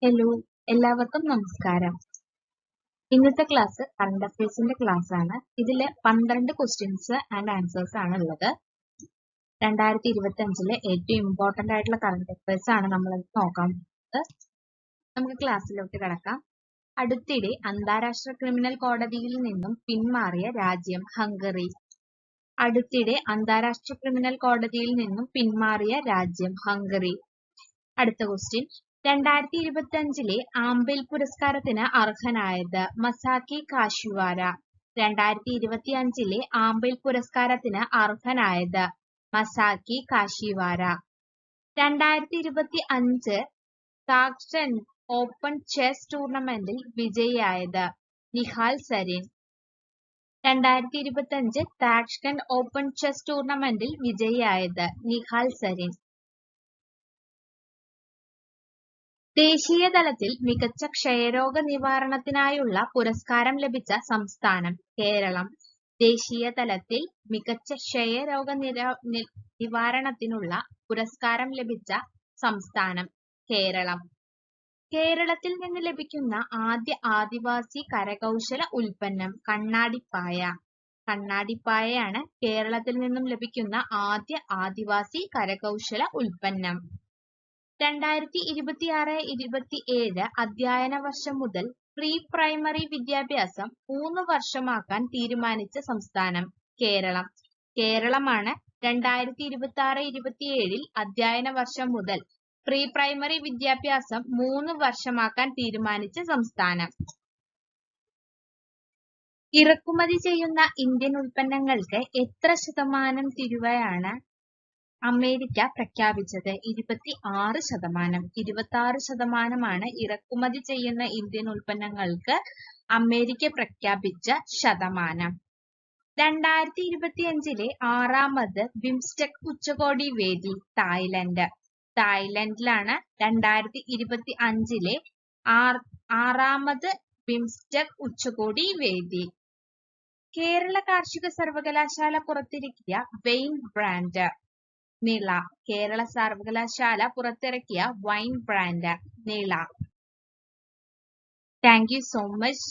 Hello, എല്ലാവർക്കും നമസ്കാരം. ഇന്നത്തെ ക്ലാസ് കറണ്ട് അഫയേഴ്സിന്റെ ക്ലാസ് ആണ്. ഇതില് 12 ക്വസ്റ്റ്യൻസ് ആൻഡ് ആൻസേഴ്സ് ആണ് ഉള്ളത്. 2025 ഏറ്റവും ഇമ്പോർട്ടന്റ് ആയിട്ടുള്ള കറണ്ട് അഫയേഴ്സ് ആണ് നമ്മൾ നോക്കാൻ പോകുന്നത്. നമുക്ക് ക്ലാസ്സിലോട്ട് കിടക്കാം. അടുത്തിടെ അന്താരാഷ്ട്ര ക്രിമിനൽ കോടതിയിൽ നിന്നും പിന്മാറിയ രാജ്യം ഹംഗറി. അടുത്തിടെ അന്താരാഷ്ട്ര ക്രിമിനൽ കോടതിയിൽ നിന്നും പിന്മാറിയ രാജ്യം ഹംഗറി. അടുത്ത ക്വസ്റ്റ്യൻ, 2025 ആംബെൽ പുരസ്കാരത്തിന് അർഹനായത് മസാക്കി കാഷിവാര. 2025 ആംബെൽ പുരസ്കാരത്തിന് അർഹനായത് Masaki Kashiwara. 2025 Tashkent open chess ടൂർണമെന്റിൽ വിജയിയായത് Nihal Sarin. 2025 Tashkent open chess ടൂർണമെന്റിൽ വിജയിയായത് നിഹാൽ സരീൻ. ദേശീയ തലത്തിൽ മികച്ച ക്ഷയരോഗ നിവാരണത്തിനായുള്ള പുരസ്കാരം ലഭിച്ച സംസ്ഥാനം കേരളം. ദേശീയ തലത്തിൽ മികച്ച ക്ഷയരോഗ നിവാരണത്തിനുള്ള പുരസ്കാരം ലഭിച്ച സംസ്ഥാനം കേരളം. കേരളത്തിൽ നിന്ന് ലഭിക്കുന്ന ആദ്യ ആദിവാസി കരകൗശല ഉൽപ്പന്നം കണ്ണാടിപ്പായ. കണ്ണാടിപ്പായയാണ് കേരളത്തിൽ നിന്നും ലഭിക്കുന്ന ആദ്യ ആദിവാസി കരകൗശല ഉൽപ്പന്നം. 2026-27 അധ്യയന വർഷം മുതൽ പ്രീ പ്രൈമറി വിദ്യാഭ്യാസം 3 വർഷമാക്കാൻ തീരുമാനിച്ച സംസ്ഥാനം കേരളം. കേരളമാണ് 2026-27 അധ്യയന വർഷം മുതൽ പ്രീ പ്രൈമറി വിദ്യാഭ്യാസം 3 വർഷമാക്കാൻ തീരുമാനിച്ച സംസ്ഥാനം. ഇറക്കുമതി ചെയ്യുന്ന ഇന്ത്യൻ ഉൽപ്പന്നങ്ങൾക്ക് എത്ര ശതമാനം തീരുവയാണ് അമേരിക്ക പ്രഖ്യാപിച്ചത്? 26%. 26%മാണ് ഇറക്കുമതി ചെയ്യുന്ന ഇന്ത്യൻ ഉൽപ്പന്നങ്ങൾക്ക് അമേരിക്ക പ്രഖ്യാപിച്ച ശതമാനം. 2025 6ാമത് ബിംസ്റ്റെക് ഉച്ചകോടി വേദി തായ്ലൻഡ്. തായ്ലൻഡിലാണ് 2025 6ാമത് ബിംസ്റ്റെക് ഉച്ചകോടി വേദി. കേരള കാർഷിക സർവകലാശാല പുറത്തിറക്കിയ വൈൻ ബ്രാൻഡ് നിള. കേരള സർവകലാശാല പുറത്തിറക്കിയ wine brand Nila. Thank you so much.